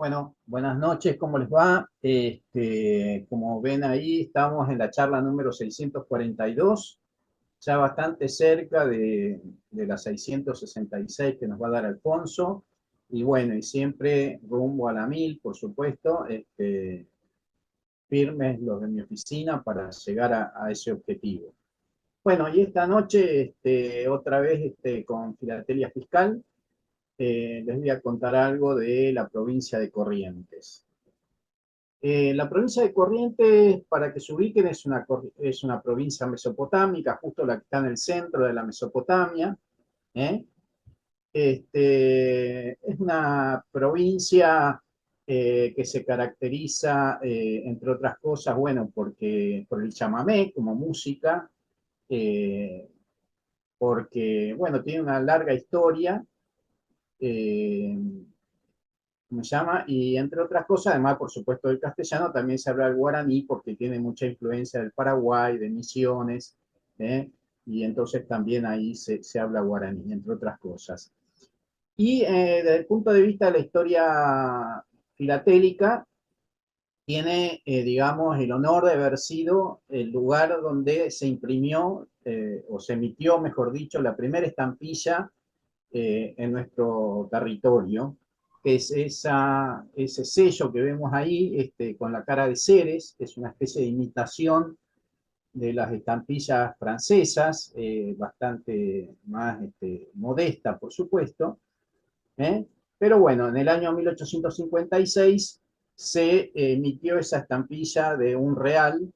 Bueno, buenas noches, ¿cómo les va? Como ven ahí, estamos en la charla número 642, ya bastante cerca de la 666 que nos va a dar Alfonso, y bueno, y siempre rumbo a la 1000, por supuesto, firmes los de mi oficina para llegar a ese objetivo. Bueno, y esta noche, otra vez con Filatelia Fiscal, les voy a contar algo de la provincia de Corrientes. La provincia de Corrientes, para que se ubiquen, es una provincia mesopotámica, justo la que está en el centro de la Mesopotamia. ¿eh? Es una provincia que se caracteriza, entre otras cosas, bueno, por el chamamé como música, eh, porque, bueno, tiene una larga historia. eh, ¿Cómo se llama? Y entre otras cosas, además, por supuesto, del castellano, también se habla el guaraní porque tiene mucha influencia del Paraguay, de Misiones, ¿eh? Y entonces también ahí se habla guaraní, entre otras cosas. Y desde el punto de vista de la historia filatélica, tiene, digamos, el honor de haber sido el lugar donde se imprimió, o se emitió, mejor dicho, la primera estampilla en nuestro territorio, que es ese sello que vemos ahí con la cara de Ceres, que es una especie de imitación de las estampillas francesas, bastante más modesta, por supuesto. ¿eh? Pero bueno, en el año 1856 se emitió esa estampilla de un real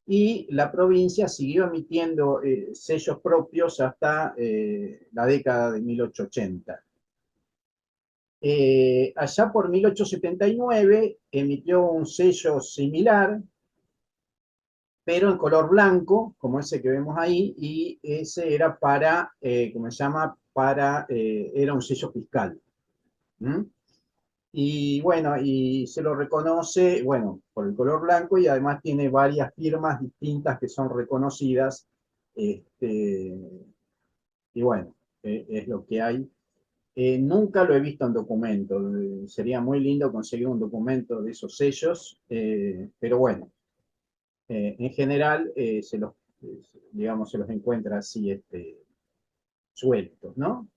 y la provincia siguió emitiendo sellos propios hasta la década de 1880. Allá por 1879 emitió un sello similar, pero en color blanco, como ese que vemos ahí, y ese era para, ¿cómo se llama? Era un sello fiscal. ¿Mm? Y bueno, y se lo reconoce, bueno, por el color blanco y además tiene varias firmas distintas que son reconocidas. Este, y bueno, es lo que hay. Nunca lo he visto en documento. Sería muy lindo conseguir un documento de esos sellos, pero bueno, en general digamos, se los encuentra así sueltos, ¿no?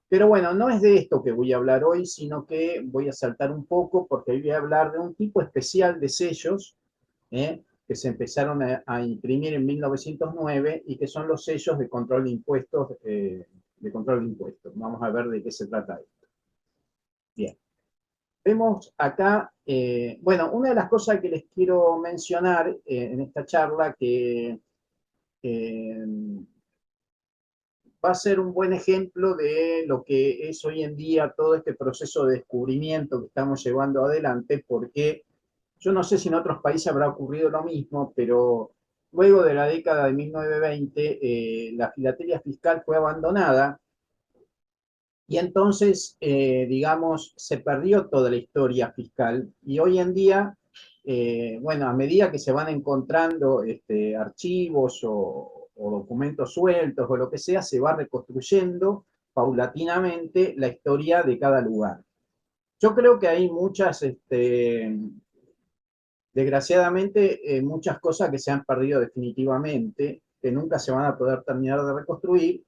Pero bueno, no es de esto que voy a hablar hoy, sino que voy a saltar un poco porque hoy voy a hablar de un tipo especial de sellos que se empezaron a imprimir en 1909 y que son los sellos de control de impuestos. Vamos a ver de qué se trata esto. Bien. Vemos acá, bueno, una de las cosas que les quiero mencionar en esta charla que eh, va a ser un buen ejemplo de lo que es hoy en día todo este proceso de descubrimiento que estamos llevando adelante, porque yo no sé si en otros países habrá ocurrido lo mismo, pero luego de la década de 1920, la filatelia fiscal fue abandonada y entonces, digamos, se perdió toda la historia fiscal y hoy en día, bueno, a medida que se van encontrando archivos o documentos sueltos o lo que sea, se va reconstruyendo paulatinamente la historia de cada lugar. Yo creo que hay muchas, desgraciadamente, muchas cosas que se han perdido definitivamente, que nunca se van a poder terminar de reconstruir,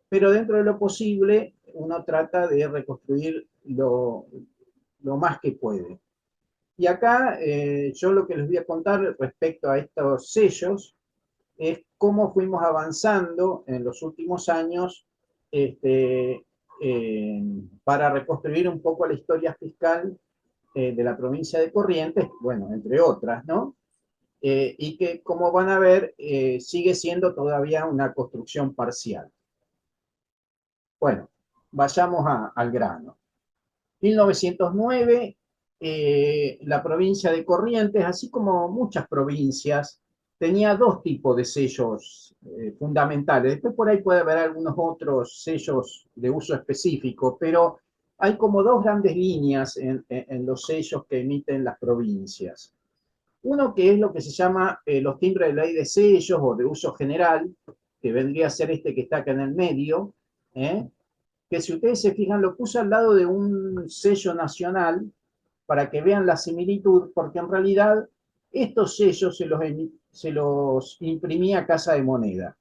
pero dentro de lo posible uno trata de reconstruir lo más que puede. Y acá yo lo que les voy a contar respecto a estos sellos es cómo fuimos avanzando en los últimos años este, para reconstruir un poco la historia fiscal de la provincia de Corrientes, bueno, entre otras, ¿no? Y que, como van a ver, sigue siendo todavía una construcción parcial. Bueno, vayamos al grano. 1909, la provincia de Corrientes, así como muchas provincias, tenía dos tipos de sellos fundamentales. Después por ahí puede haber algunos otros sellos de uso específico, pero hay como dos grandes líneas en los sellos que emiten las provincias. Uno que es lo que se llama los timbres de ley de sellos o de uso general, que vendría a ser este que está acá en el medio, ¿eh? Que si ustedes se fijan lo puse al lado de un sello nacional, para que vean la similitud, porque en realidad estos sellos se los imprimía Casa de Moneda.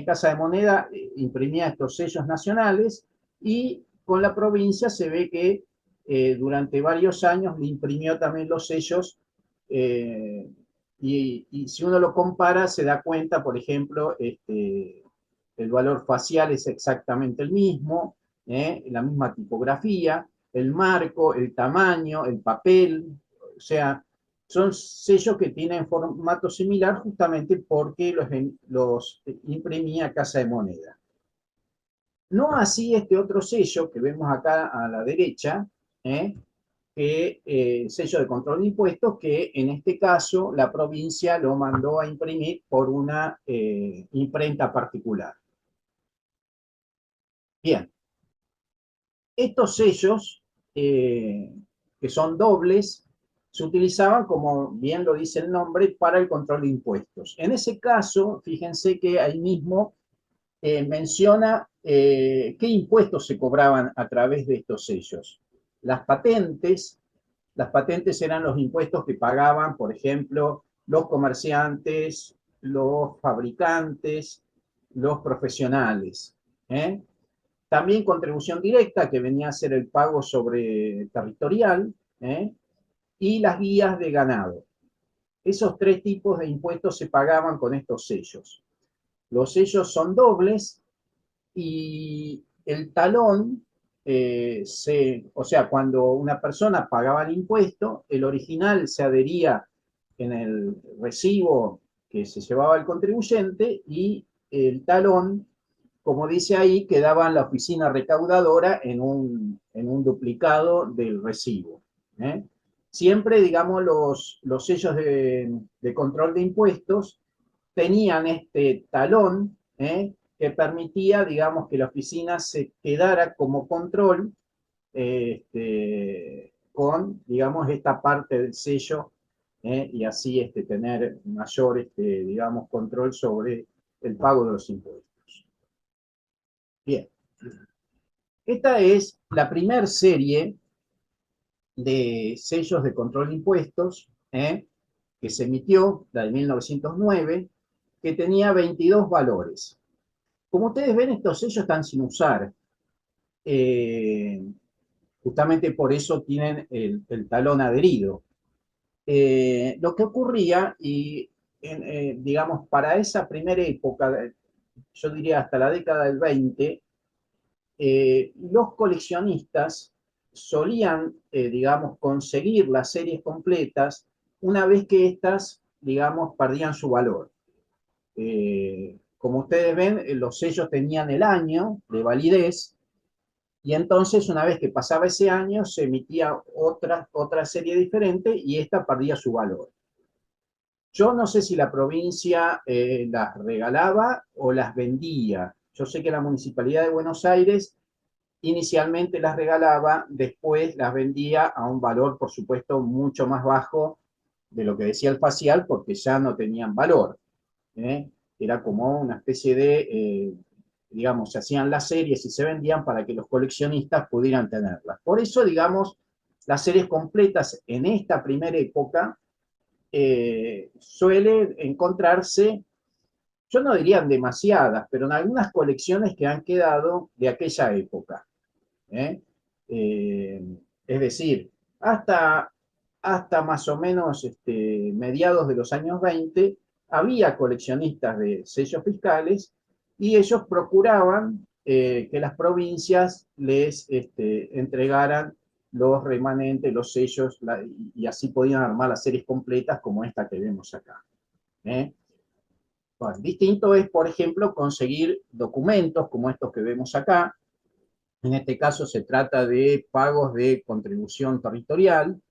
Casa de Moneda imprimía estos sellos nacionales y con la provincia se ve que durante varios años le imprimió también los sellos y si uno lo compara se da cuenta, por ejemplo, el valor facial es exactamente el mismo, la misma tipografía, el marco, el tamaño, el papel, o sea, son sellos que tienen formato similar justamente porque los imprimía Casa de Moneda. No así este otro sello que vemos acá a la derecha, sello de control de impuestos, que en este caso la provincia lo mandó a imprimir por una imprenta particular. Bien, estos sellos, que son dobles, se utilizaban, como bien lo dice el nombre, para el control de impuestos. En ese caso, fíjense que ahí mismo menciona qué impuestos se cobraban a través de estos sellos. Las patentes eran los impuestos que pagaban, por ejemplo, los comerciantes, los fabricantes, los profesionales. También contribución directa, que venía a ser el pago sobre territorial, y las guías de ganado. Esos tres tipos de impuestos se pagaban con estos sellos. Los sellos son dobles y el talón, o sea, cuando una persona pagaba el impuesto, el original se adhería en el recibo que se llevaba el contribuyente y el talón, como dice ahí, quedaba en la oficina recaudadora en un duplicado del recibo. Siempre, digamos, los sellos de control de impuestos tenían este talón que permitía, digamos, que la oficina se quedara como control con, digamos, esta parte del sello y así tener mayor, digamos, control sobre el pago de los impuestos. Bien, esta es la primera serie de sellos de control de impuestos que se emitió, la de 1909, que tenía 22 valores. Como ustedes ven, estos sellos están sin usar. Justamente por eso tienen el talón adherido. Lo que ocurría, y digamos, para esa primera época, yo diría hasta la década del 20, los coleccionistas solían, digamos, conseguir las series completas una vez que éstas, digamos, perdían su valor. Como ustedes ven, los sellos tenían el año de validez y entonces una vez que pasaba ese año se emitía otra serie diferente y esta perdía su valor. Yo no sé si la provincia las regalaba o las vendía. Yo sé que la Municipalidad de Buenos Aires inicialmente las regalaba, después las vendía a un valor, por supuesto, mucho más bajo de lo que decía el facial, porque ya no tenían valor. Era como una especie de, digamos, se hacían las series y se vendían para que los coleccionistas pudieran tenerlas. Por eso, digamos, las series completas en esta primera época suele encontrarse, yo no diría demasiadas, pero en algunas colecciones que han quedado de aquella época. Es decir, hasta más o menos mediados de los años 20, había coleccionistas de sellos fiscales y ellos procuraban que las provincias les entregaran los remanentes, los sellos, y así podían armar las series completas como esta que vemos acá. Bueno, distinto es, por ejemplo, conseguir documentos como estos que vemos acá. En este caso se trata de pagos de contribución territorial.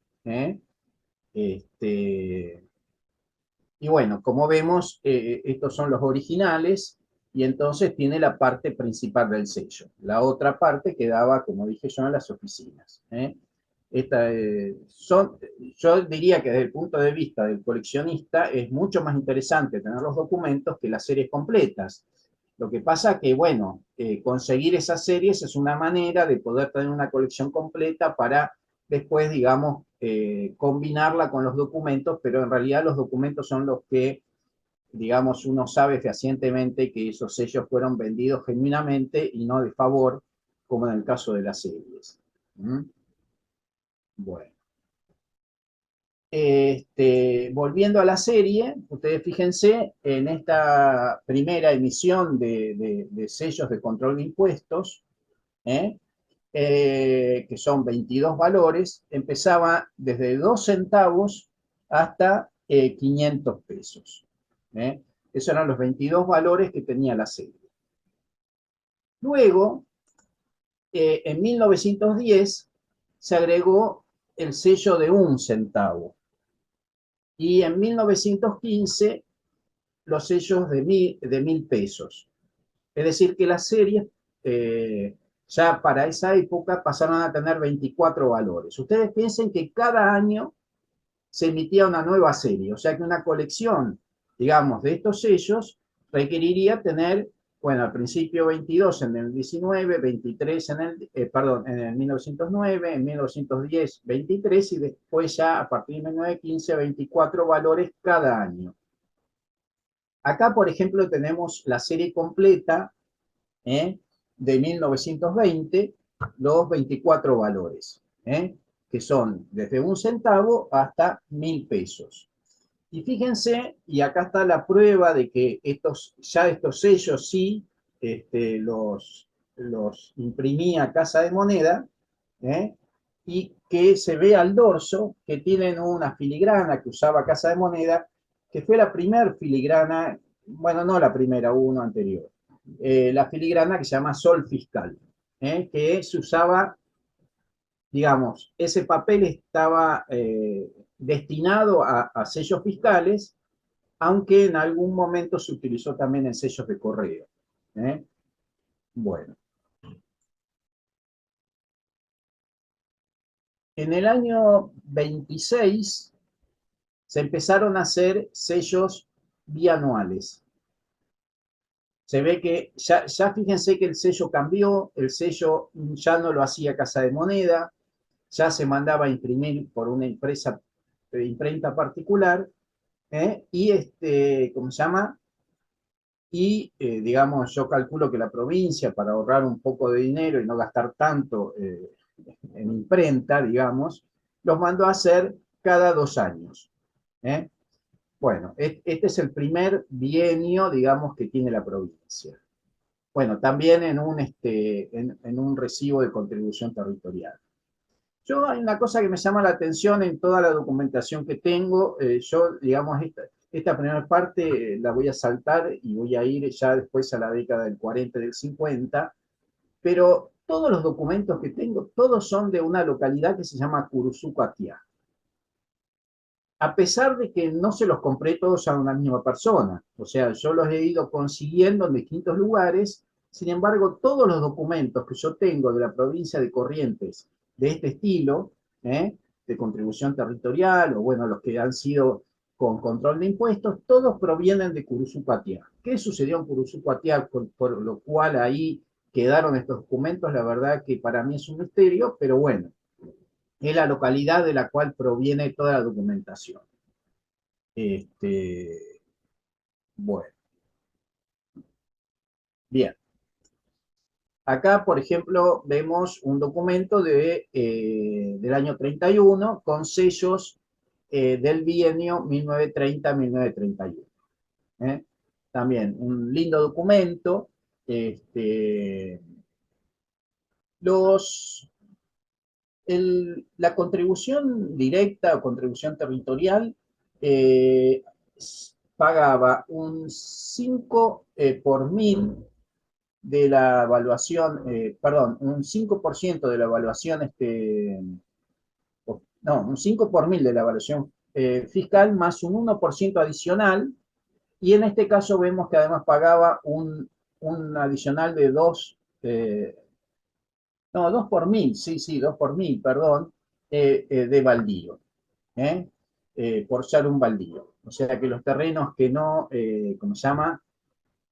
Y bueno, como vemos, estos son los originales y entonces tiene la parte principal del sello. La otra parte quedaba, como dije yo, en las oficinas. Yo diría que desde el punto de vista del coleccionista es mucho más interesante tener los documentos que las series completas. Lo que pasa que, bueno, conseguir esas series es una manera de poder tener una colección completa para después, digamos, combinarla con los documentos, pero en realidad los documentos son los que, digamos, uno sabe fehacientemente que esos sellos fueron vendidos genuinamente y no de favor, como en el caso de las series. ¿Mm? Bueno. Volviendo a la serie, ustedes fíjense en esta primera emisión de sellos de control de impuestos, ¿eh? Que son 22 valores, empezaba desde 2 centavos hasta 500 pesos. ¿Eh? Esos eran los 22 valores que tenía la serie. Luego, en 1910, se agregó el sello de 1 centavo. Y en 1915, los sellos de 1000 pesos. Es decir, que las series ya para esa época pasaron a tener 24 valores. Ustedes piensen que cada año se emitía una nueva serie, o sea que una colección, digamos, de estos sellos requeriría tener, bueno, al principio 22 en el 19, 23 en el 1909, en 1910 23 y después ya a partir de 1915 24 valores cada año. Acá, por ejemplo, tenemos la serie completa de 1920, los 24 valores, que son desde 1 centavo hasta 1000 pesos. Y fíjense, y acá está la prueba de que estos sellos sí los imprimía Casa de Moneda, y que se ve al dorso que tienen una filigrana que usaba Casa de Moneda, que fue la primera filigrana, bueno, no la primera, hubo una anterior, la filigrana que se llama sol fiscal, que se usaba, digamos, ese papel estaba destinado a sellos fiscales, aunque en algún momento se utilizó también en sellos de correo. Bueno, en el año 26 se empezaron a hacer sellos bianuales. Se ve que ya fíjense que el sello cambió, el sello ya no lo hacía Casa de Moneda, ya se mandaba a imprimir por una empresa de imprenta particular, y ¿cómo se llama? Y digamos, yo calculo que la provincia, para ahorrar un poco de dinero y no gastar tanto en imprenta, digamos, los mandó a hacer cada 2 años. ¿Eh? Bueno, este es el primer bienio, digamos, que tiene la provincia. Bueno, también en un recibo de contribución territorial. Yo hay una cosa que me llama la atención en toda la documentación que tengo. Yo, digamos, esta primera parte la voy a saltar y voy a ir ya después a la década del 40 y del 50, pero todos los documentos que tengo, todos son de una localidad que se llama Curuzucuatiá. A pesar de que no se los compré todos a una misma persona, o sea, yo los he ido consiguiendo en distintos lugares. Sin embargo, todos los documentos que yo tengo de la provincia de Corrientes de este estilo, de contribución territorial, o bueno, los que han sido con control de impuestos, todos provienen de Curuzucuatiá. ¿Qué sucedió en Curuzucuatiá, por lo cual ahí quedaron estos documentos? La verdad que para mí es un misterio, pero bueno, es la localidad de la cual proviene toda la documentación. Bueno, bien. Acá, por ejemplo, vemos un documento del año 31 con sellos del bienio 1930-1931. También un lindo documento. Los, la contribución directa o contribución territorial eh, pagaba un 5 por mil de la evaluación, perdón, un 5% de la evaluación, no, un 5 por mil de la evaluación fiscal más un 1% adicional, y en este caso vemos que además pagaba un adicional de 2, no, 2 por mil, sí, 2 por mil, perdón, de baldío, por ser un baldío. O sea que los terrenos que no, ¿cómo se llama?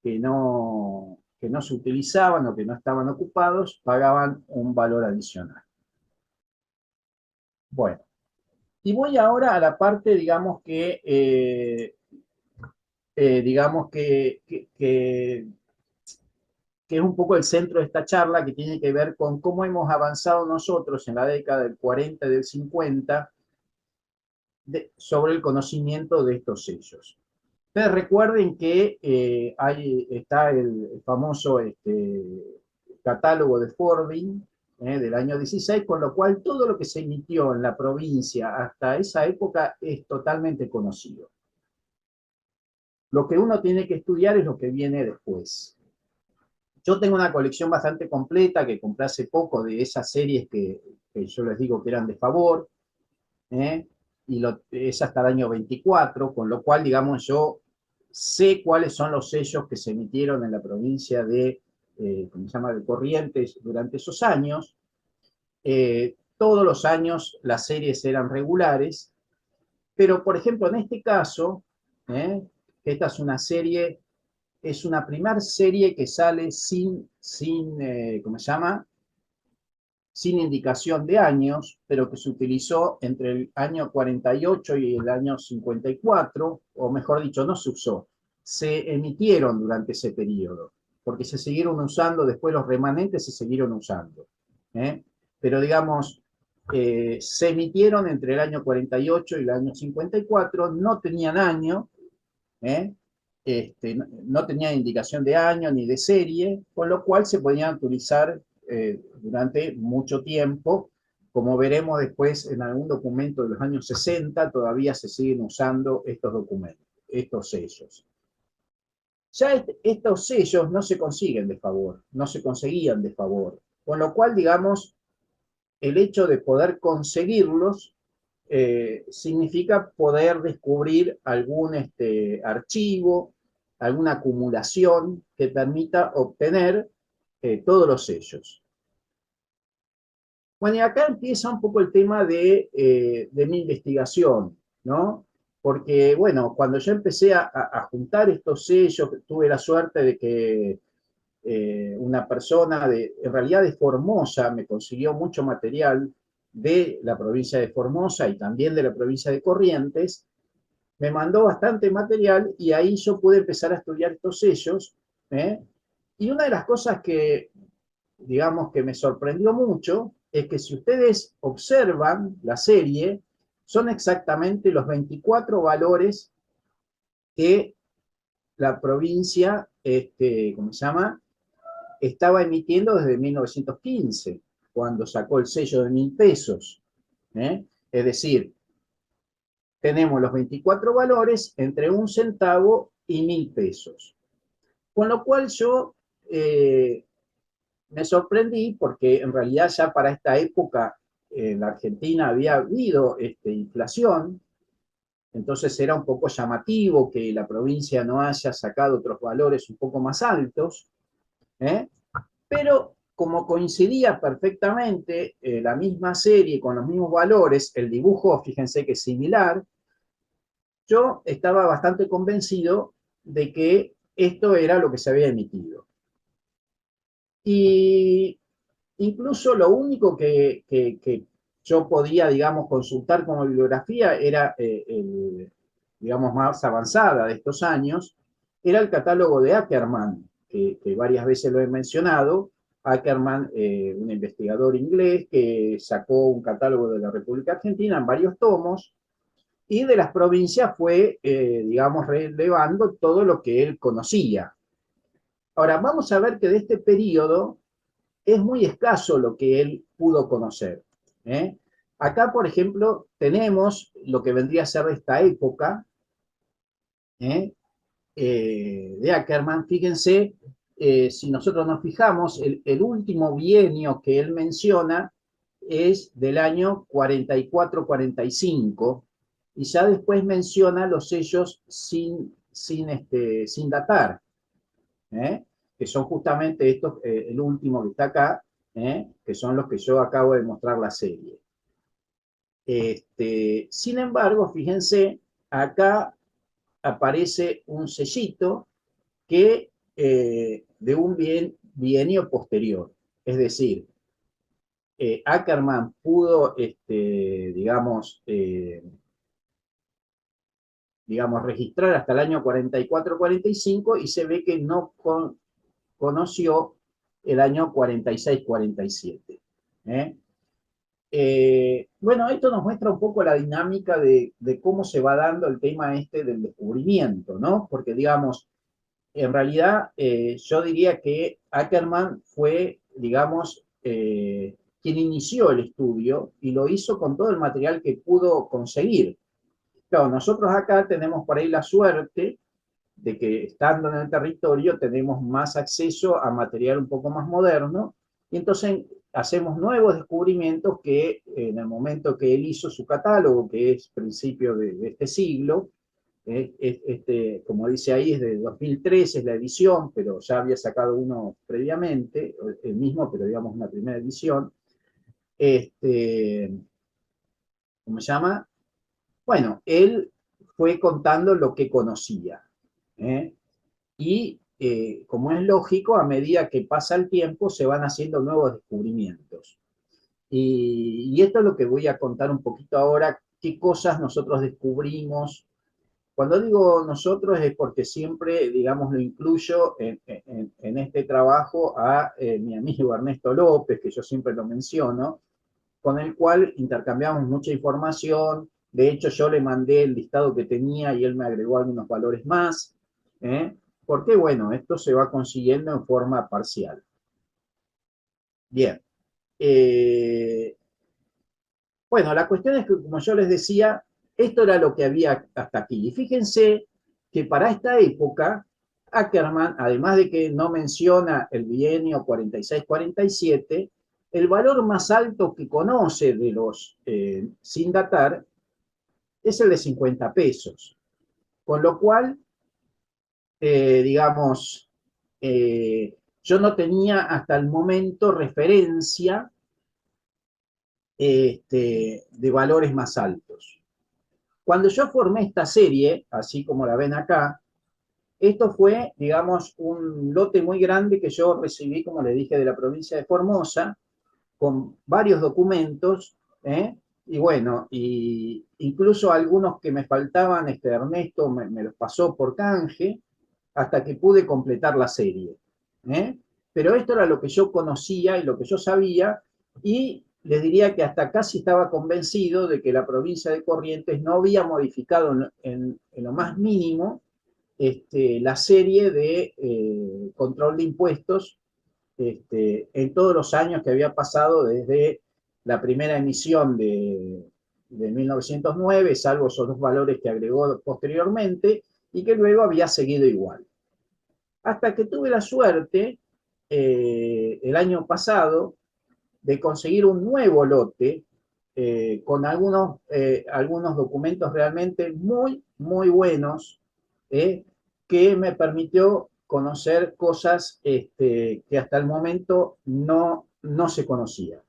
Que no se utilizaban o que no estaban ocupados, pagaban un valor adicional. Bueno, y voy ahora a la parte, digamos que es un poco el centro de esta charla, que tiene que ver con cómo hemos avanzado nosotros en la década del 40 y del 50 sobre el conocimiento de estos sellos. Ustedes recuerden que está el famoso catálogo de Forbin del año 16, con lo cual todo lo que se emitió en la provincia hasta esa época es totalmente conocido. Lo que uno tiene que estudiar es lo que viene después. Yo tengo una colección bastante completa que compré hace poco de esas series que yo les digo que eran de favor, ¿eh? Es hasta el año 24, con lo cual, digamos, yo sé cuáles son los sellos que se emitieron en la provincia ¿cómo se llama?, de Corrientes durante esos años. Todos los años las series eran regulares, pero, por ejemplo, en este caso, esta es una serie, es una primera serie que sale ¿cómo se llama?, sin indicación de años, pero que se utilizó entre el año 48 y el año 54, o mejor dicho, no se usó, se emitieron durante ese periodo, porque se siguieron usando, después los remanentes se siguieron usando. Pero digamos, se emitieron entre el año 48 y el año 54, no tenían año, ¿eh? No tenía indicación de año ni de serie, con lo cual se podían utilizar durante mucho tiempo. Como veremos después en algún documento de los años 60, todavía se siguen usando estos documentos, estos sellos. Ya estos sellos no se consiguen de favor, no se conseguían de favor, con lo cual, digamos, el hecho de poder conseguirlos significa poder descubrir algún archivo, alguna acumulación que permita obtener todos los sellos. Bueno, y acá empieza un poco el tema de mi investigación, ¿no? Porque, bueno, cuando yo empecé a juntar estos sellos, tuve la suerte de que una persona en realidad de Formosa me consiguió mucho material de la provincia de Formosa y también de la provincia de Corrientes, me mandó bastante material y ahí yo pude empezar a estudiar estos sellos. ¿eh? Y una de las cosas que, digamos, que me sorprendió mucho es que si ustedes observan la serie, son exactamente los 24 valores que la provincia, ¿cómo se llama?, estaba emitiendo desde 1915, cuando sacó el sello de 1.000 pesos. Es decir, tenemos los 24 valores entre 1 centavo y 1.000 pesos. Con lo cual yo me sorprendí porque en realidad ya para esta época en la Argentina había habido inflación, entonces era un poco llamativo que la provincia no haya sacado otros valores un poco más altos, pero como coincidía perfectamente la misma serie con los mismos valores, el dibujo, fíjense que es similar, yo estaba bastante convencido de que esto era lo que se había emitido. Y incluso lo único que yo podía, digamos, consultar como bibliografía era, digamos, más avanzada de estos años, era el catálogo de Ackerman, que varias veces lo he mencionado. Ackerman, un investigador inglés que sacó un catálogo de la República Argentina en varios tomos, y de las provincias fue, digamos, relevando todo lo que él conocía. Ahora, vamos a ver que de este periodo es muy escaso lo que él pudo conocer. Acá, por ejemplo, tenemos lo que vendría a ser de esta época de Ackerman. Fíjense, si nosotros nos fijamos, el último bienio que él menciona es del año 44-45, y ya después menciona los sellos sin datar, que son justamente estos, el último que está acá, que son los que yo acabo de mostrar la serie. Sin embargo, fíjense, acá aparece un sellito que de un bienio posterior. Es decir, Ackerman pudo, digamos, registrar hasta el año 44-45 y se ve que no conoció el año 46-47. Bueno, esto nos muestra un poco la dinámica de cómo se va dando el tema este del descubrimiento, ¿no? Porque, digamos, en realidad yo diría que Ackerman fue, digamos, quien inició el estudio y lo hizo con todo el material que pudo conseguir. Claro, nosotros acá tenemos por ahí la suerte de que estando en el territorio tenemos más acceso a material un poco más moderno, y entonces hacemos nuevos descubrimientos que en el momento que él hizo su catálogo, que es principio de este siglo, como dice ahí, es de 2013 es la edición, pero ya había sacado uno previamente, el mismo, pero digamos una primera edición. ¿Cómo se llama? Bueno, él fue contando lo que conocía. Y como es lógico, a medida que pasa el tiempo se van haciendo nuevos descubrimientos. Y esto es lo que voy a contar un poquito ahora, qué cosas nosotros descubrimos. Cuando digo nosotros es porque siempre, digamos, lo incluyo en este trabajo a mi amigo Ernesto López, que yo siempre lo menciono, con el cual intercambiamos mucha información. De hecho, yo le mandé el listado que tenía y él me agregó algunos valores más, porque, bueno, esto se va consiguiendo en forma parcial. Bien. Bueno, la cuestión es que, como yo les decía, esto era lo que había hasta aquí. Y fíjense que para esta época, Ackerman, además de que no menciona el bienio 46-47, el valor más alto que conoce de los sin datar es el de 50 pesos. Con lo cual, digamos, yo no tenía hasta el momento referencia de valores más altos. Cuando yo formé esta serie, así como la ven acá, esto fue, digamos, un lote muy grande que yo recibí, como les dije, de la provincia de Formosa, con varios documentos, y bueno, y incluso algunos que me faltaban, Ernesto me los pasó por canje, hasta que pude completar la serie. Pero esto era lo que yo conocía y lo que yo sabía, y les diría que hasta casi estaba convencido de que la provincia de Corrientes no había modificado en lo más mínimo la serie de control de impuestos en todos los años que había pasado desde la primera emisión de 1909, salvo esos dos valores que agregó posteriormente, y que luego había seguido igual. Hasta que tuve la suerte, el año pasado, de conseguir un nuevo lote con algunos documentos realmente muy, muy buenos, que me permitió conocer cosas que hasta el momento no se conocían.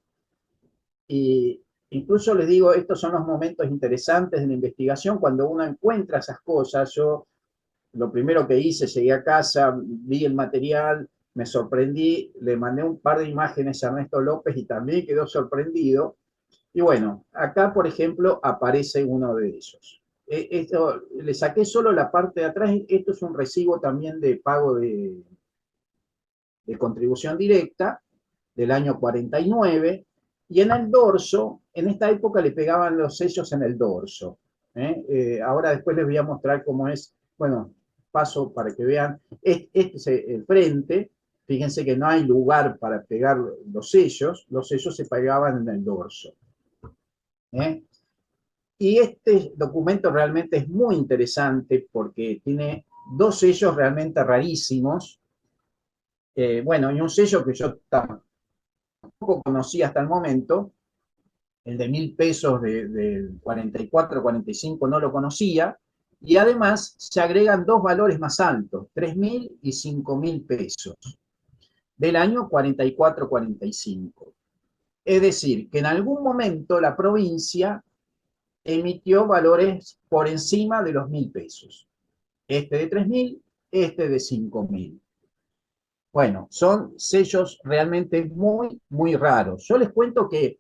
Y incluso les digo, estos son los momentos interesantes de la investigación, cuando uno encuentra esas cosas. Yo lo primero que hice, llegué a casa, vi el material, me sorprendí, le mandé un par de imágenes a Ernesto López y también quedó sorprendido. Y bueno, acá, por ejemplo, aparece uno de ellos. Esto, le saqué solo la parte de atrás. Esto es un recibo también de pago de contribución directa del año 49, y en el dorso, en esta época le pegaban los sellos en el dorso. Ahora después les voy a mostrar cómo es, bueno, paso para que vean, este es el frente. Fíjense que no hay lugar para pegar los sellos se pegaban en el dorso. Y este documento realmente es muy interesante porque tiene dos sellos realmente rarísimos. Bueno, y un sello que yo tampoco conocía hasta el momento, el de 1.000 pesos del 44-45 no lo conocía, y además se agregan dos valores más altos, 3.000 y 5.000 pesos, del año 44-45. Es decir, que en algún momento la provincia emitió valores por encima de los 1.000 pesos. Este de 3.000, este de 5.000. Bueno, son sellos realmente muy, muy raros. Yo les cuento que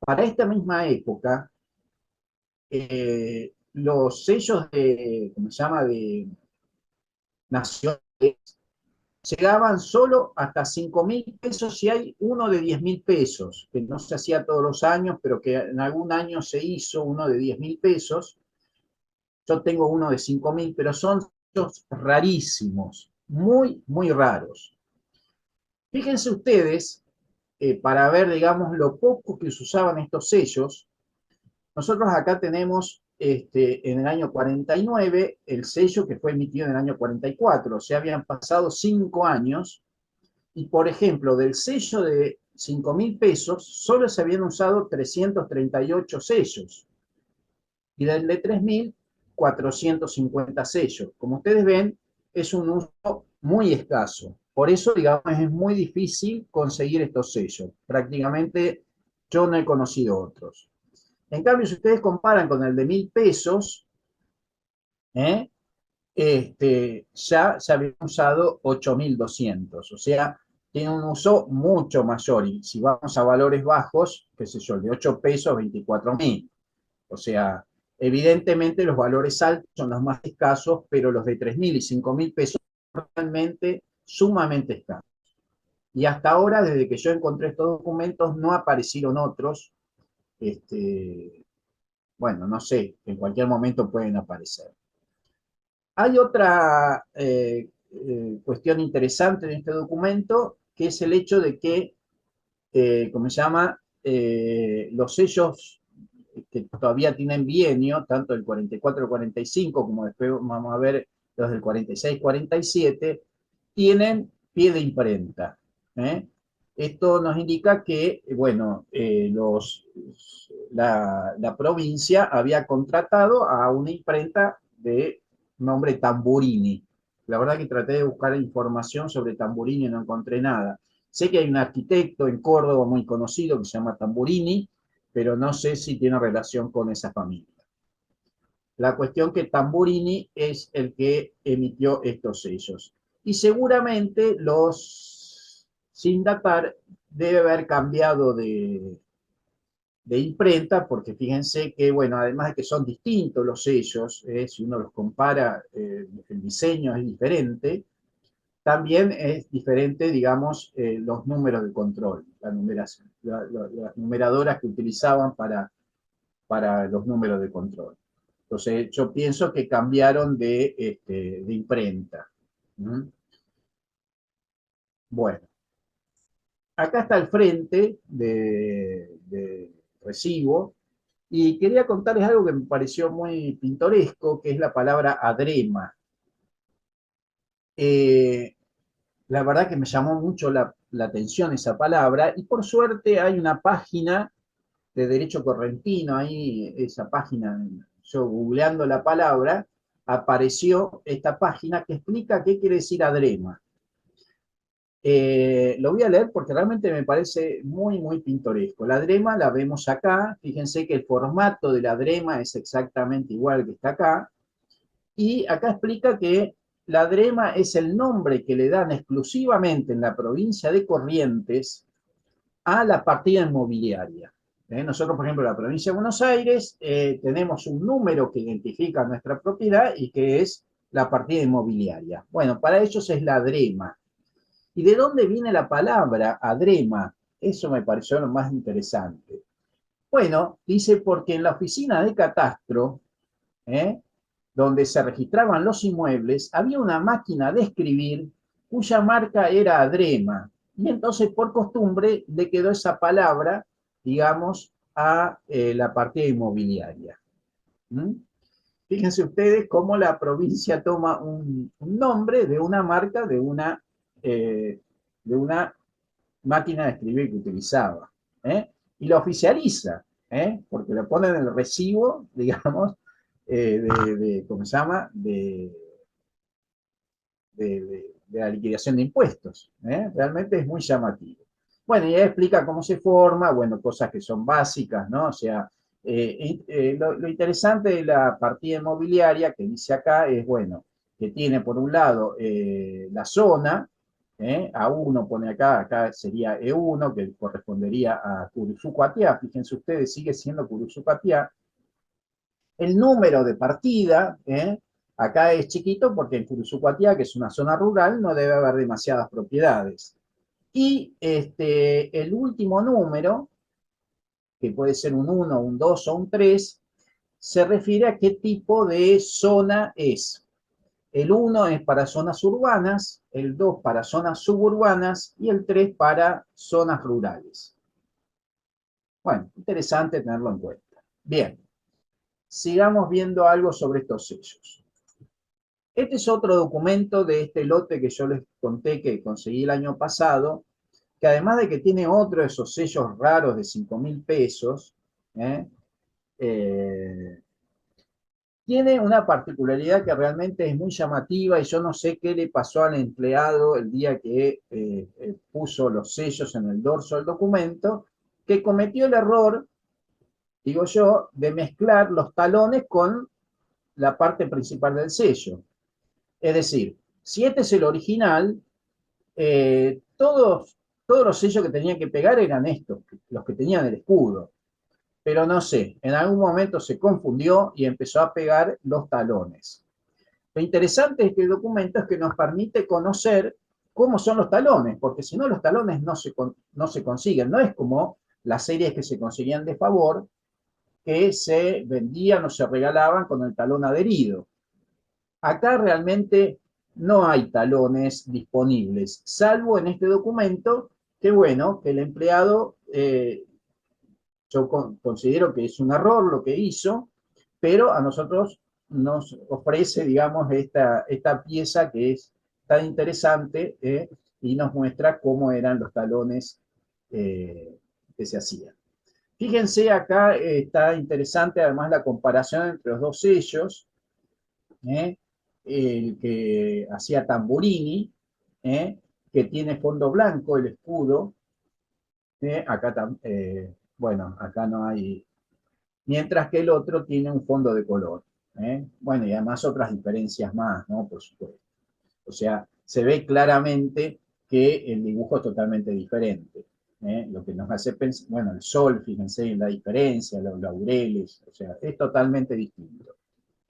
para esta misma época, los sellos de, ¿cómo se llama?, de nacionales, llegaban solo hasta 5.000 pesos si hay uno de 10.000 pesos, que no se hacía todos los años, pero que en algún año se hizo uno de 10.000 pesos. Yo tengo uno de 5.000, pero son sellos rarísimos, muy, muy raros. Fíjense ustedes, para ver, digamos, lo poco que se usaban estos sellos. Nosotros acá tenemos en el año 49 el sello que fue emitido en el año 44, o sea, habían pasado 5 años, y por ejemplo, del sello de 5.000 pesos, solo se habían usado 338 sellos, y del de 3.000, 450 sellos. Como ustedes ven, es un uso muy escaso. Por eso, digamos, es muy difícil conseguir estos sellos. Prácticamente yo no he conocido otros. En cambio, si ustedes comparan con el de 1.000 pesos, ¿eh? Ya se habían usado 8.200, o sea, tiene un uso mucho mayor. Y si vamos a valores bajos, qué sé yo, el de 8 pesos, 24.000. O sea, evidentemente los valores altos son los más escasos, pero los de 3.000 y 5.000 pesos son realmente sumamente escasos. Y hasta ahora, desde que yo encontré estos documentos, no aparecieron otros. Bueno, no sé, en cualquier momento pueden aparecer. Hay otra cuestión interesante en este documento, que es el hecho de que, ¿cómo se llama? Los sellos que todavía tienen bienio, tanto el 44 al 45, como después vamos a ver los del 46-47, tienen pie de imprenta. ¿Eh? Esto nos indica que, bueno, la provincia había contratado a una imprenta de nombre Tamburini. La verdad que traté de buscar información sobre Tamburini y no encontré nada. Sé que hay un arquitecto en Córdoba muy conocido que se llama Tamburini, pero no sé si tiene relación con esa familia. La cuestión que Tamburini es el que emitió estos sellos. Y seguramente sin datar, debe haber cambiado de imprenta, porque fíjense que, bueno, además de que son distintos los sellos, si uno los compara, el diseño es diferente, también es diferente, digamos, los números de control, las numeradoras que utilizaban para los números de control. Entonces, yo pienso que cambiaron de imprenta. ¿Mm? Bueno, acá está el frente de recibo, y quería contarles algo que me pareció muy pintoresco, que es la palabra adrema. Eh, la verdad que me llamó mucho la atención esa palabra, y por suerte hay una página de derecho correntino, ahí esa página, yo googleando la palabra, apareció esta página que explica qué quiere decir adrema. Lo voy a leer porque realmente me parece muy, muy pintoresco. La adrema la vemos acá, fíjense que el formato de la adrema es exactamente igual que está acá, y acá explica que la adrema es el nombre que le dan exclusivamente en la provincia de Corrientes a la partida inmobiliaria. Nosotros, por ejemplo, en la provincia de Buenos Aires, tenemos un número que identifica nuestra propiedad y que es la partida inmobiliaria. Bueno, para ellos es la adrema. ¿Y de dónde viene la palabra adrema? Eso me pareció lo más interesante. Bueno, dice porque en la oficina de catastro, ¿eh? donde se registraban los inmuebles, había una máquina de escribir cuya marca era adrema. Y entonces, por costumbre, le quedó esa palabra, digamos, a la partida inmobiliaria. ¿Mm? Fíjense ustedes cómo la provincia toma un nombre de una marca, de una máquina de escribir que utilizaba. ¿Eh? Y lo oficializa, porque le ponen el recibo, digamos, ¿cómo se llama? De la liquidación de impuestos. Realmente es muy llamativo. Bueno, y ella explica cómo se forma, bueno, cosas que son básicas, ¿no? O sea, lo interesante de la partida inmobiliaria que dice acá es, bueno, que tiene por un lado la zona, A1 pone acá, acá sería E1, que correspondería a Curuzucuatiá. Fíjense ustedes, sigue siendo Curuzucuatiá. El número de partida, acá es chiquito porque en Curuzucuatiá, que es una zona rural, no debe haber demasiadas propiedades. Y el último número, que puede ser un 1, un 2 o un 3, se refiere a qué tipo de zona es. El 1 es para zonas urbanas, el 2 para zonas suburbanas y el 3 para zonas rurales. Bueno, interesante tenerlo en cuenta. Bien, sigamos viendo algo sobre estos sellos. Este es otro documento de este lote que yo les conté que conseguí el año pasado, que además de que tiene otro de esos sellos raros de 5.000 pesos, tiene una particularidad que realmente es muy llamativa y yo no sé qué le pasó al empleado el día que puso los sellos en el dorso del documento, que cometió el error, digo yo, de mezclar los talones con la parte principal del sello. Es decir, si este es el original, todos los sellos que tenía que pegar eran estos, los que tenían el escudo. Pero no sé, en algún momento se confundió y empezó a pegar los talones. Lo interesante de este documento es que nos permite conocer cómo son los talones, porque si no los talones no se consiguen. No es como las series que se conseguían de favor, que se vendían o se regalaban con el talón adherido. Acá realmente no hay talones disponibles, salvo en este documento, que bueno, que el empleado, yo considero que es un error lo que hizo, pero a nosotros nos ofrece, digamos, esta pieza que es tan interesante, y nos muestra cómo eran los talones que se hacían. Fíjense, acá está interesante además la comparación entre los dos sellos, el que hacía Tamburini, que tiene fondo blanco, el escudo, acá, bueno, acá no hay, mientras que el otro tiene un fondo de color. Bueno, y además otras diferencias más, ¿no? Por supuesto. O sea, se ve claramente que el dibujo es totalmente diferente. Lo que nos hace pensar, bueno, el sol, fíjense en la diferencia, los laureles, o sea, es totalmente distinto.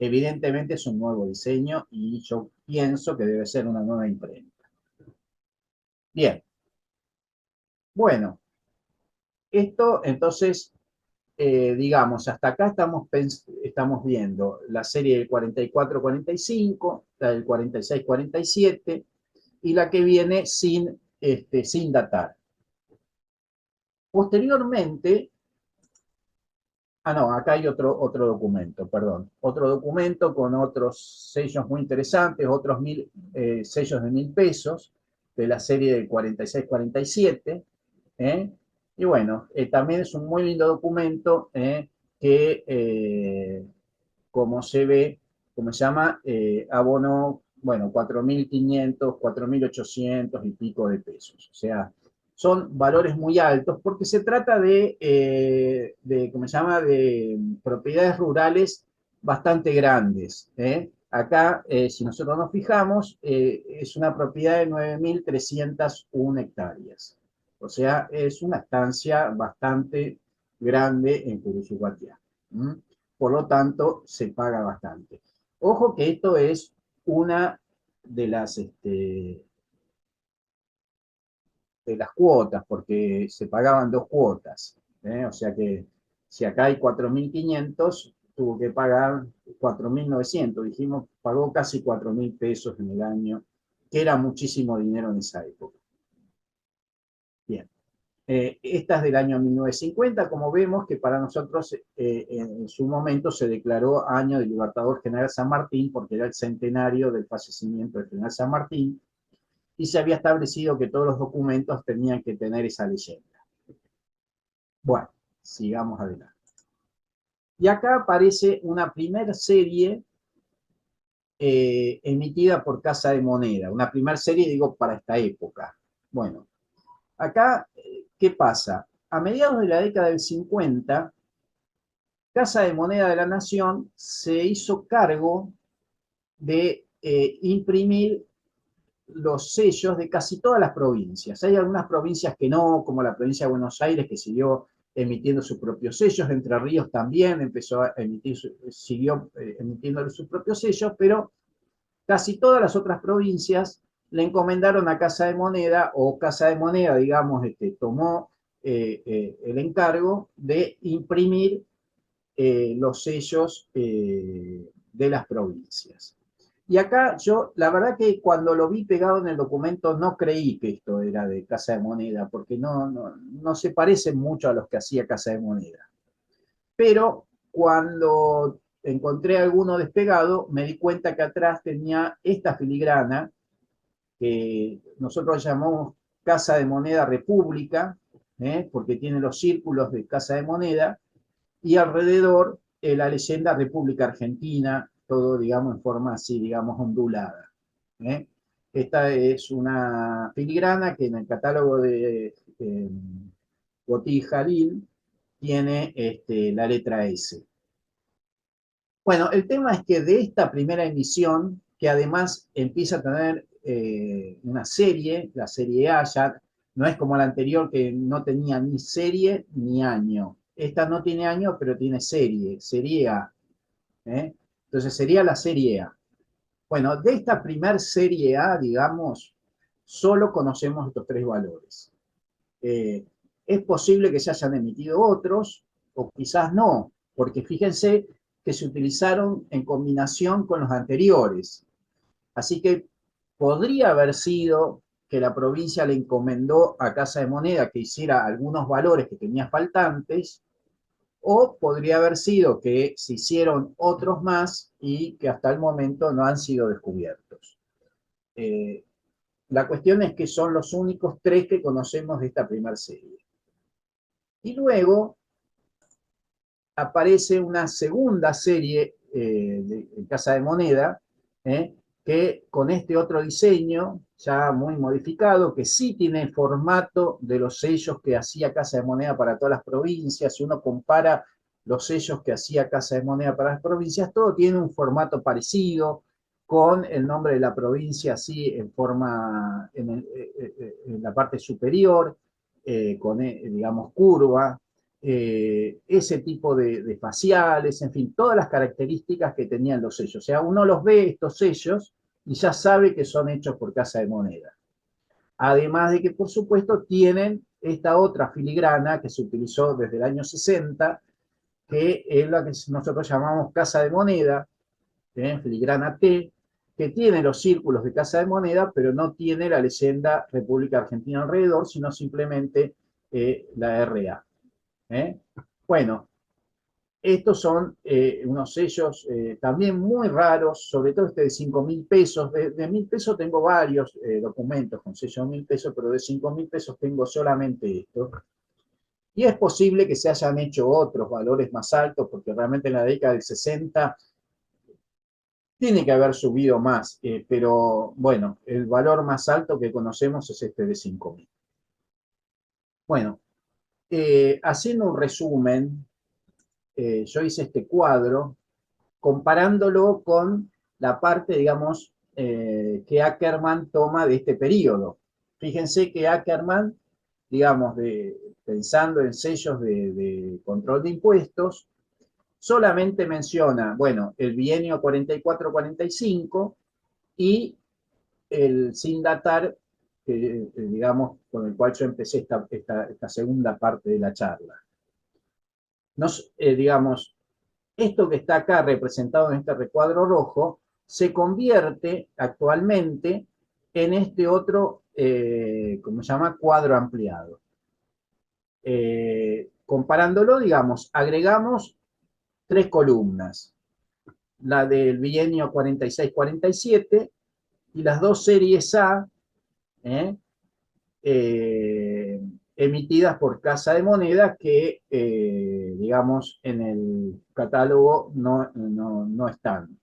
Evidentemente es un nuevo diseño y yo pienso que debe ser una nueva imprenta. Bien, bueno, esto entonces, digamos, hasta acá estamos viendo la serie del 44-45, la del 46-47 y la que viene sin datar. Posteriormente, no, acá hay otro documento, perdón. Otro documento con otros sellos muy interesantes, otros sellos de 1.000 pesos, de la serie del 46-47. Y bueno, también es un muy lindo documento que, como se ve, como se llama, abono, bueno, 4.500, 4.800 y pico de pesos. O sea, son valores muy altos porque se trata ¿cómo se llama?, de propiedades rurales bastante grandes. Acá, si nosotros nos fijamos, es una propiedad de 9.301 hectáreas. O sea, es una estancia bastante grande en Curuzucuatiá. Por lo tanto, se paga bastante. Ojo que esto es una de las cuotas, porque se pagaban dos cuotas. O sea que si acá hay 4.500, tuvo que pagar 4.900. Dijimos, pagó casi 4.000 pesos en el año, que era muchísimo dinero en esa época. Bien. Esta es del año 1950, como vemos que para nosotros en su momento se declaró año del Libertador General San Martín, porque era el centenario del fallecimiento del General San Martín, y se había establecido que todos los documentos tenían que tener esa leyenda. Bueno, sigamos adelante. Y acá aparece una primera serie emitida por Casa de Moneda, una primera serie, digo, para esta época. Bueno, acá, ¿qué pasa? A mediados de la década del 50, Casa de Moneda de la Nación se hizo cargo de imprimir los sellos de casi todas las provincias. Hay algunas provincias que no, como la provincia de Buenos Aires, que siguió emitiendo sus propios sellos. Entre Ríos también empezó a emitir, siguió emitiendo sus propios sellos, pero casi todas las otras provincias le encomendaron a Casa de Moneda, o Casa de Moneda, digamos, tomó el encargo de imprimir los sellos de las provincias. Y acá yo, la verdad que cuando lo vi pegado en el documento no creí que esto era de Casa de Moneda, porque no se parecen mucho a los que hacía Casa de Moneda. Pero cuando encontré alguno despegado, me di cuenta que atrás tenía esta filigrana, que nosotros llamamos Casa de Moneda República, porque tiene los círculos de Casa de Moneda, y alrededor la leyenda República Argentina, todo, digamos, en forma así, digamos, ondulada. ¿eh? Esta es una filigrana que en el catálogo de Botí Jalil tiene la letra S. Bueno, el tema es que de esta primera emisión, que además empieza a tener una serie, la serie A, ya no es como la anterior que no tenía ni serie ni año. Esta no tiene año, pero tiene serie A. ¿eh? Entonces sería la serie A. Bueno, de esta primer serie A, digamos, solo conocemos estos tres valores. Es posible que se hayan emitido otros, o quizás no, porque fíjense que se utilizaron en combinación con los anteriores. Así que podría haber sido que la provincia le encomendó a Casa de Moneda que hiciera algunos valores que tenía faltantes, o podría haber sido que se hicieron otros más y que hasta el momento no han sido descubiertos. La cuestión es que son los únicos tres que conocemos de esta primera serie. Y luego aparece una segunda serie de Casa de Moneda, que con este otro diseño, ya muy modificado, que sí tiene el formato de los sellos que hacía Casa de Moneda para todas las provincias. Si uno compara los sellos que hacía Casa de Moneda para las provincias, todo tiene un formato parecido, con el nombre de la provincia así en forma, en la parte superior, con, digamos, curva, ese tipo de faciales, en fin, todas las características que tenían los sellos. O sea, uno los ve, estos sellos, y ya sabe que son hechos por Casa de Moneda. Además de que, por supuesto, tienen esta otra filigrana que se utilizó desde el año 60, que es la que nosotros llamamos Casa de Moneda, filigrana T, que tiene los círculos de Casa de Moneda, pero no tiene la leyenda República Argentina alrededor, sino simplemente la RA. Bueno, estos son unos sellos también muy raros, sobre todo este de 5.000 pesos. De 1.000 pesos tengo varios documentos con sellos de 1.000 pesos, pero de 5.000 pesos tengo solamente esto. Y es posible que se hayan hecho otros valores más altos, porque realmente en la década del 60 tiene que haber subido más, pero bueno, el valor más alto que conocemos es este de 5.000. Bueno, haciendo un resumen, yo hice este cuadro comparándolo con la parte, digamos, que Ackerman toma de este periodo. Fíjense que Ackerman, digamos, pensando en sellos de control de impuestos, solamente menciona, bueno, el bienio 44-45 y el sin datar, digamos, con el cual yo empecé esta segunda parte de la charla. Digamos, esto que está acá representado en este recuadro rojo se convierte actualmente en este otro, como se llama, cuadro ampliado. Comparándolo, digamos, agregamos tres columnas, la del bienio 46-47 y las dos series A, emitidas por Casa de Moneda que, digamos, en el catálogo no están.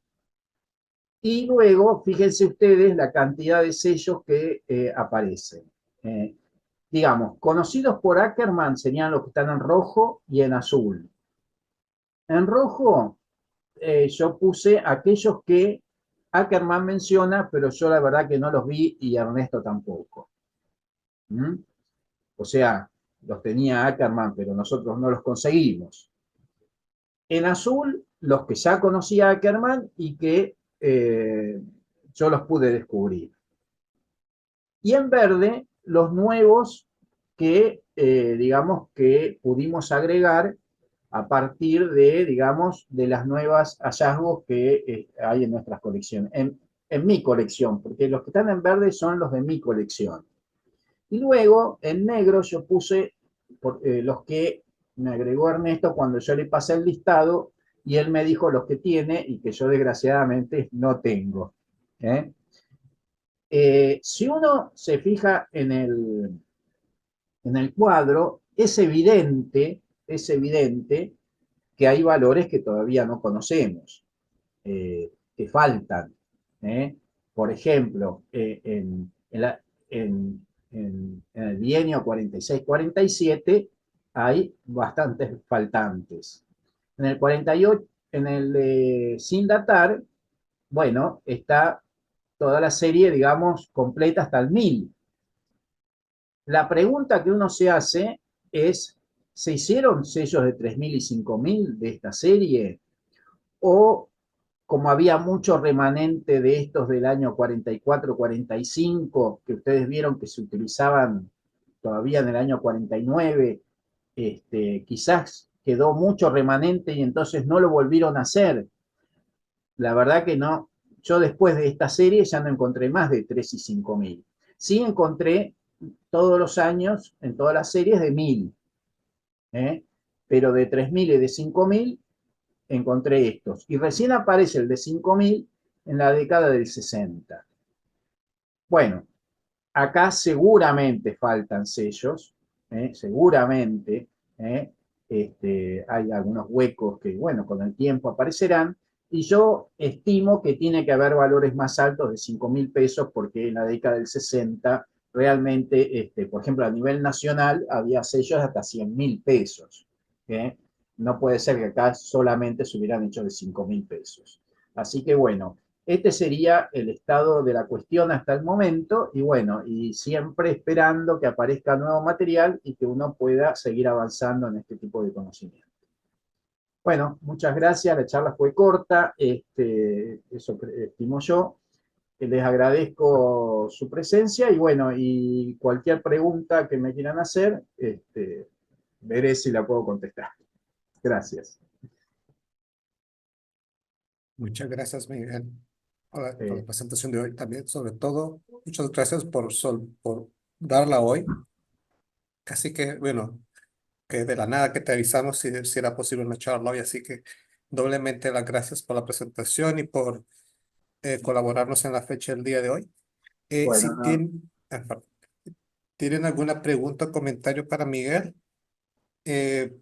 Y luego, fíjense ustedes la cantidad de sellos que aparecen. Digamos, conocidos por Ackerman serían los que están en rojo y en azul. En rojo yo puse aquellos que Ackerman menciona, pero yo la verdad que no los vi y Ernesto tampoco. ¿Mm? O sea, los tenía Ackerman, pero nosotros no los conseguimos. En azul, los que ya conocía Ackerman y que yo los pude descubrir. Y en verde, los nuevos que, digamos, que pudimos agregar a partir de, digamos, de las nuevas hallazgos que hay en nuestras colecciones, en mi colección, porque los que están en verde son los de mi colección. Y luego, en negro, yo puse los que me agregó Ernesto cuando yo le pasé el listado y él me dijo los que tiene y que yo desgraciadamente no tengo. ¿Eh? Si uno se fija en el cuadro, es evidente que hay valores que todavía no conocemos, que faltan. ¿Eh? Por ejemplo, en el bienio 46-47 hay bastantes faltantes. En el 48, en el sin datar, bueno, está toda la serie, digamos, completa hasta el 1000. La pregunta que uno se hace es, ¿se hicieron sellos de 3000 y 5000 de esta serie? ¿O como había mucho remanente de estos del año 44-45, que ustedes vieron que se utilizaban todavía en el año 49, quizás quedó mucho remanente y entonces no lo volvieron a hacer? La verdad que no. Yo después de esta serie ya no encontré más de 3 y 5000. Sí encontré todos los años, en todas las series, de 1000. ¿Eh? Pero de 3000 y de 5000 encontré estos. Y recién aparece el de 5000 en la década del 60. Bueno, acá seguramente faltan sellos, seguramente. ¿Eh? Hay algunos huecos que, bueno, con el tiempo aparecerán. Y yo estimo que tiene que haber valores más altos de 5000 pesos porque en la década del 60 realmente, por ejemplo, a nivel nacional había sellos hasta 100.000 pesos. ¿Eh? No puede ser que acá solamente se hubieran hecho de 5000 pesos. Así que bueno, este sería el estado de la cuestión hasta el momento y bueno, y siempre esperando que aparezca nuevo material y que uno pueda seguir avanzando en este tipo de conocimiento. Bueno, muchas gracias, la charla fue corta, eso estimo yo. Les agradezco su presencia y bueno, y cualquier pregunta que me quieran hacer, veré si la puedo contestar. Gracias. Muchas gracias, Miguel, por la Eh, presentación de hoy también. Sobre todo, muchas gracias por darla hoy. Así que, bueno, que de la nada que te avisamos si era posible una charla hoy. Así que doblemente las gracias por la presentación y por colaborarnos en la fecha del día de hoy. bueno, Si no, tienen alguna pregunta o comentario para Miguel,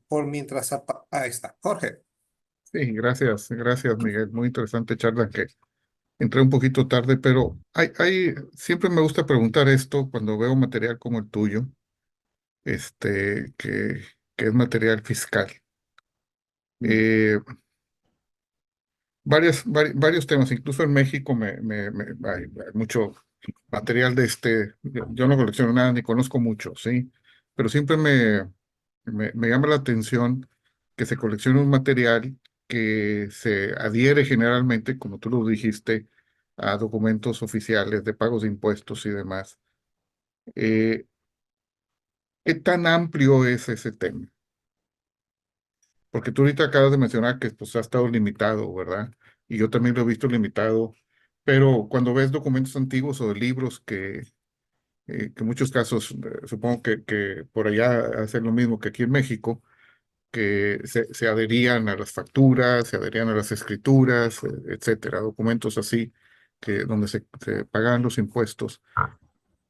por mientras... Ahí está, Jorge. Sí, gracias Miguel. Muy interesante charla que entré un poquito tarde, pero siempre me gusta preguntar esto cuando veo material como el tuyo, que es material fiscal. Eh, varios temas, incluso en México hay mucho material de yo no colecciono nada ni conozco mucho, ¿sí? Pero siempre me llama la atención que se coleccione un material que se adhiere generalmente, como tú lo dijiste, a documentos oficiales de pagos de impuestos y demás. Eh, ¿Qué tan amplio es ese tema? Porque tú ahorita acabas de mencionar que pues, ha estado limitado, ¿verdad? Y yo también lo he visto limitado, pero cuando ves documentos antiguos o de libros que en muchos casos, supongo que por allá hacen lo mismo que aquí en México, que se adherían a las facturas, se adherían a las escrituras, etcétera, documentos así, donde se pagan los impuestos.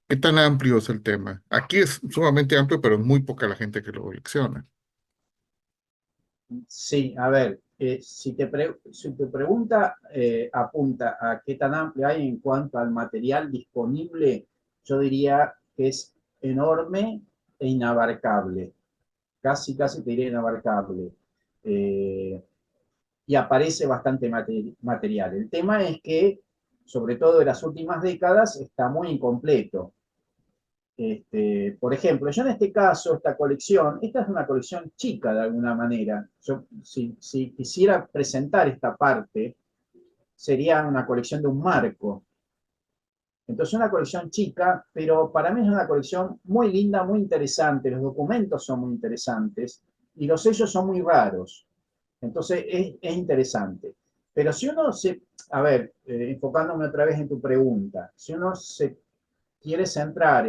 ¿Qué tan amplio es el tema? Aquí es sumamente amplio, pero es muy poca la gente que lo colecciona. sí, a ver, si tu pregunta apunta a qué tan amplia hay en cuanto al material disponible, yo diría que es enorme e inabarcable. Casi te diría inabarcable. Eh, y aparece bastante material. El tema es que sobre todo de las últimas décadas, está muy incompleto. Por ejemplo, yo en este caso, esta es una colección chica de alguna manera. Yo, si quisiera presentar esta parte, sería una colección de un marco. Entonces, una colección chica, pero para mí es una colección muy linda, muy interesante. Los documentos son muy interesantes y los sellos son muy raros. Entonces, es interesante. Pero si uno a ver, enfocándome otra vez en tu pregunta, si uno se quiere centrar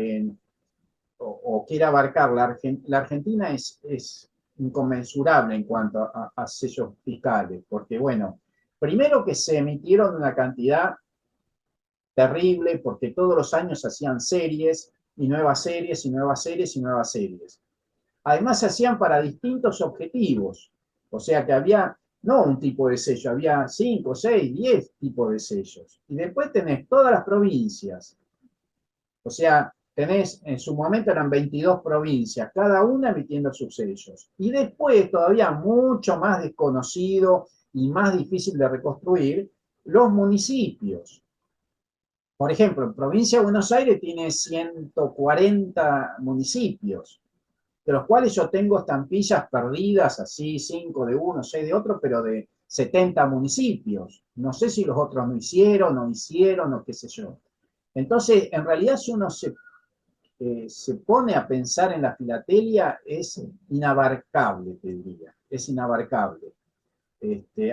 o quiere abarcar, la Argentina es inconmensurable en cuanto a sellos fiscales, porque bueno, primero que se emitieron una cantidad terrible, porque todos los años se hacían series y nuevas series y nuevas series y nuevas series. Además se hacían para distintos objetivos, o sea que había no un tipo de sello, había 5, 6, 10 tipos de sellos. Y después tenés todas las provincias, o sea, tenés, en su momento eran 22 provincias, cada una emitiendo sus sellos. Y después, todavía mucho más desconocido y más difícil de reconstruir, los municipios. Por ejemplo, en provincia de Buenos Aires tiene 140 municipios, de los cuales yo tengo estampillas perdidas, así 5 de uno, 6 de otro, pero de 70 municipios. No sé si los otros no hicieron, o qué sé yo. Entonces, en realidad, si uno se pone a pensar en la filatelia, es inabarcable, te diría, es inabarcable.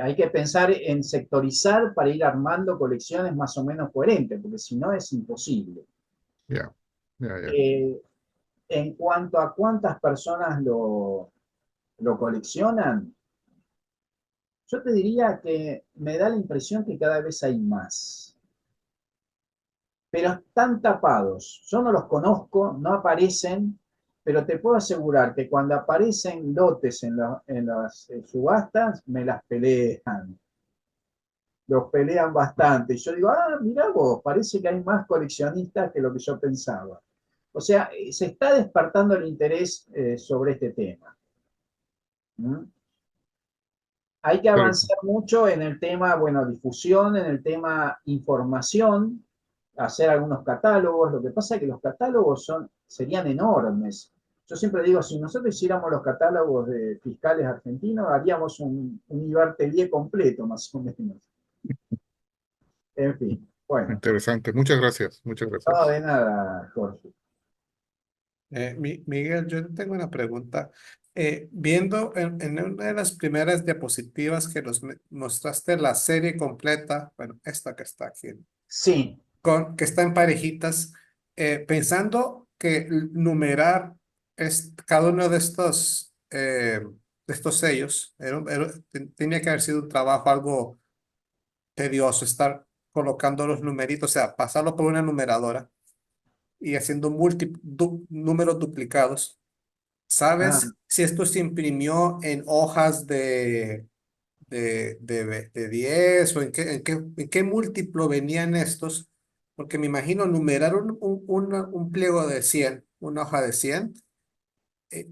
Hay que pensar en sectorizar para ir armando colecciones más o menos coherentes, porque si no es imposible. Ya, ya, ya. En cuanto a cuántas personas lo coleccionan, yo te diría que me da la impresión que cada vez hay más. Pero están tapados. Yo no los conozco, no aparecen, pero te puedo asegurar que cuando aparecen lotes en las subastas, me las pelean. Los pelean bastante. Yo digo, mirá vos, parece que hay más coleccionistas que lo que yo pensaba. O sea, se está despertando el interés sobre este tema. ¿Mm? Hay que Pero, avanzar mucho en el tema, bueno, difusión, en el tema información, hacer algunos catálogos. Lo que pasa es que los catálogos serían enormes. Yo siempre digo, si nosotros hiciéramos los catálogos de fiscales argentinos, haríamos un Ibertelier completo, más o menos. En fin, bueno, interesante. Muchas gracias, muchas no gracias. de nada, Jorge. Miguel, yo tengo una pregunta. Viendo en una de las primeras diapositivas que nos mostraste la serie completa, bueno, esta que está aquí, Sí, que está en parejitas, pensando que numerar cada uno de estos sellos tenía que haber sido un trabajo algo tedioso, estar colocando los numeritos, o sea, pasarlo por una numeradora y haciendo números duplicados. ah, ¿Sabes si esto se imprimió en hojas de 10 o en qué múltiplo venían estos? Porque me imagino numerar un pliego de 100, una hoja de 100,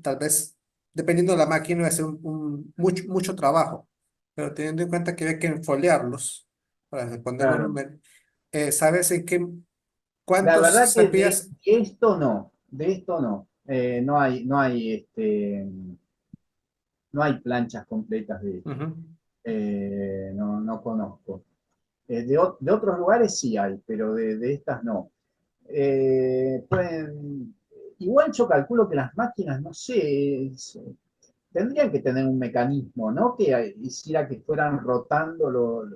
tal vez, dependiendo de la máquina, va a ser mucho trabajo, pero teniendo en cuenta que hay que enfoliarlos para poner los claro. números, ¿sabes La cuántos verdad que cepillas? de esto no, de esto no. No hay planchas completas de esto. Ujú. No conozco. De otros lugares sí hay, pero de estas no. Igual yo calculo que las máquinas, no sé, tendrían que tener un mecanismo, ¿no? Que hiciera que fueran rotando los,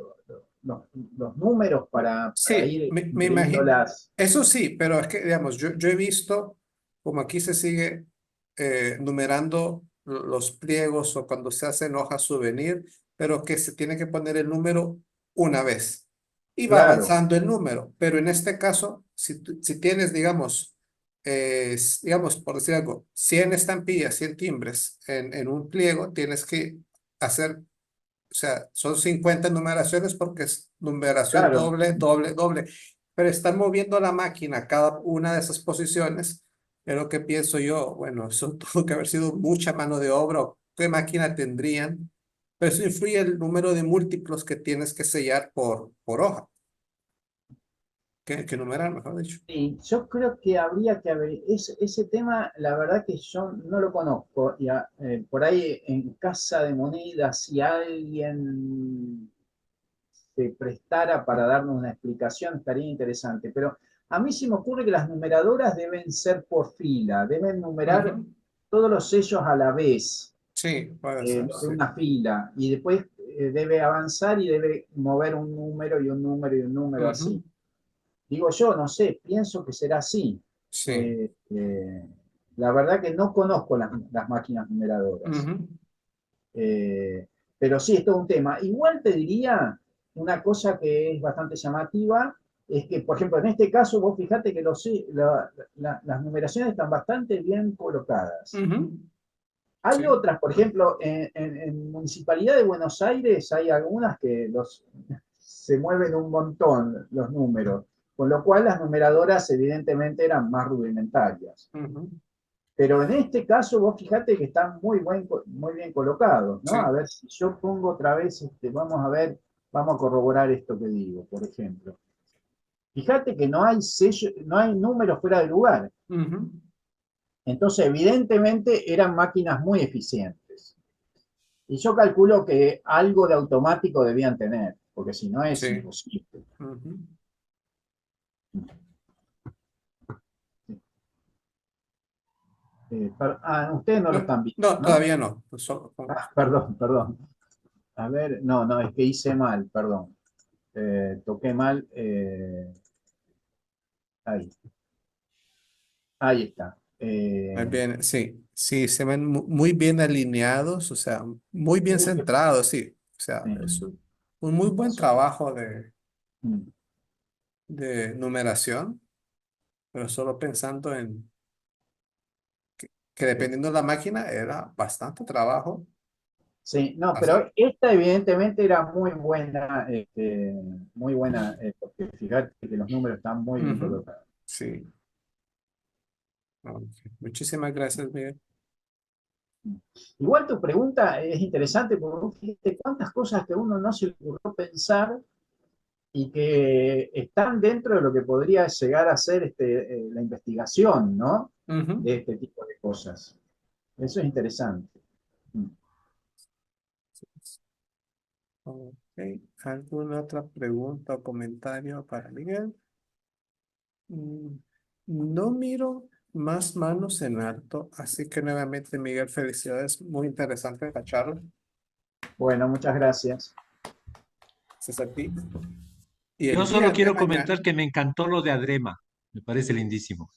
los números para Sí, ir me imagino. imprimiéndolas. Eso sí, pero es que, digamos, yo he visto como aquí se sigue numerando los pliegos o cuando se hacen hojas souvenir, pero que se tiene que poner el número una vez y va Claro, avanzando el número. Pero en este caso, si tienes, digamos, digamos, por decir algo, 100 estampillas, 100 timbres en un pliego, tienes que hacer, o sea, son 50 numeraciones porque es numeración claro. doble, doble, doble. Pero están moviendo la máquina cada una de esas posiciones. Es lo que pienso yo. Bueno, eso tuvo que haber sido mucha mano de obra. ¿O ¿Qué máquina tendrían? Pero eso influye el número de múltiplos que tienes que sellar por hoja. que numerar, mejor dicho. Sí, yo creo que habría que haber, ese tema, la verdad que yo no lo conozco. Y por ahí en Casa de Monedas, si alguien se prestara para darnos una explicación, estaría interesante. Pero a mí se me ocurre que las numeradoras deben ser por fila, deben numerar Ujú. todos los sellos a la vez, Sí, puede ser, los de sí. una fila, y después debe avanzar y debe mover un número y un número y un número así. Ujú. Digo yo, no sé, pienso que será así. Sí. Eh, eh, la verdad que no conozco las máquinas numeradoras. Ujú. Eh, pero sí, es todo un tema. Igual te diría una cosa que es bastante llamativa, es que, por ejemplo, en este caso, vos fijate que las numeraciones están bastante bien colocadas. Ujú. Hay Sí. otras, por ejemplo, en Municipalidad de Buenos Aires hay algunas que se mueven un montón los números, con lo cual las numeradoras evidentemente eran más rudimentarias. Ujú. Pero en este caso vos fijate que están muy bien colocados, ¿no? A Sí. ver si yo pongo otra vez, vamos a ver, vamos a corroborar esto que digo, por ejemplo. Fíjate que no hay sello, no hay números fuera de lugar. Ujú. Entonces, evidentemente eran máquinas muy eficientes. Y yo calculo que algo de automático debían tener, porque si no es Sí. imposible. Ujú. Ustedes no lo No, están viendo, no, ¿no? todavía no. Perdón, perdón. A ver, no, no, es que hice mal, perdón. Toqué mal. Ahí, ahí está. Muy bien, sí, sí, se ven muy bien alineados, o sea, muy bien Uy, centrados, sí. O sea, es sí, un muy buen pasó. trabajo Mm. de numeración, pero solo pensando que dependiendo de la máquina era bastante trabajo Sí, no, hacer. pero esta evidentemente era muy buena, porque fíjate que los números están muy bien Ujú. colocados. Sí, ok. Muchísimas gracias, Miguel. Igual tu pregunta es interesante porque vos fíjate cuántas cosas que uno no se le ocurrió pensar y que están dentro de lo que podría llegar a ser la investigación, ¿no? Ujú. De este tipo de cosas. Eso es interesante. Mm. Ok, ¿alguna otra pregunta o comentario para Miguel? Mm, No miro más manos en alto, así que nuevamente, Miguel, felicidades. Muy interesante la charla. Bueno, muchas gracias. Gracias a ti. Y Yo el solo día de quiero mañana, comentar que me encantó lo de Adrema. Me parece lindísimo.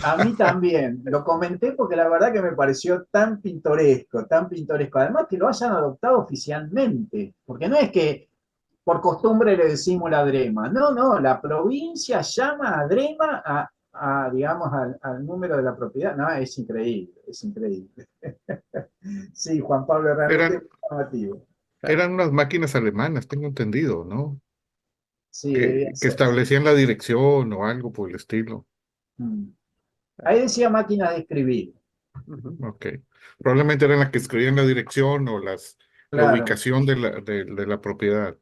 A mí también, lo comenté porque la verdad que me pareció tan pintoresco, tan pintoresco. Además que lo hayan adoptado oficialmente, porque no es que por costumbre le decimos la Drema. No, no, la provincia llama a Drema digamos, al número de la propiedad. No, es increíble, es increíble. Sí, Juan Pablo, realmente es Eran, llamativo. eran unas máquinas alemanas, tengo entendido, ¿no? Sí, debía Que ser, sí. establecían la dirección o algo por el estilo. Mm. Ahí decía máquina de escribir. ujú, Ok. Probablemente eran las que escribían la dirección o la Claro, ubicación de la propiedad.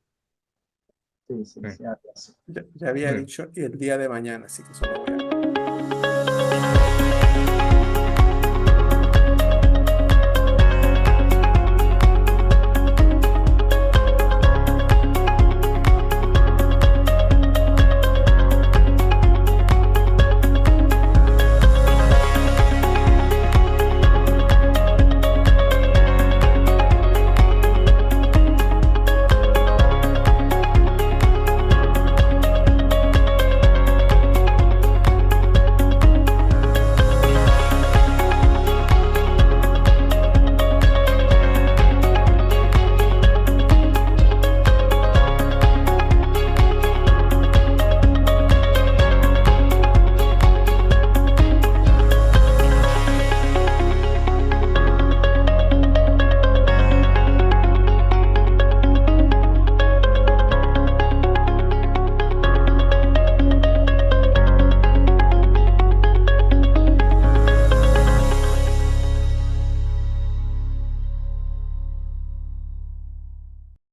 sí, sí, Sí. sí, algo así. ya había Bien. dicho y el día de mañana, así que solo voy a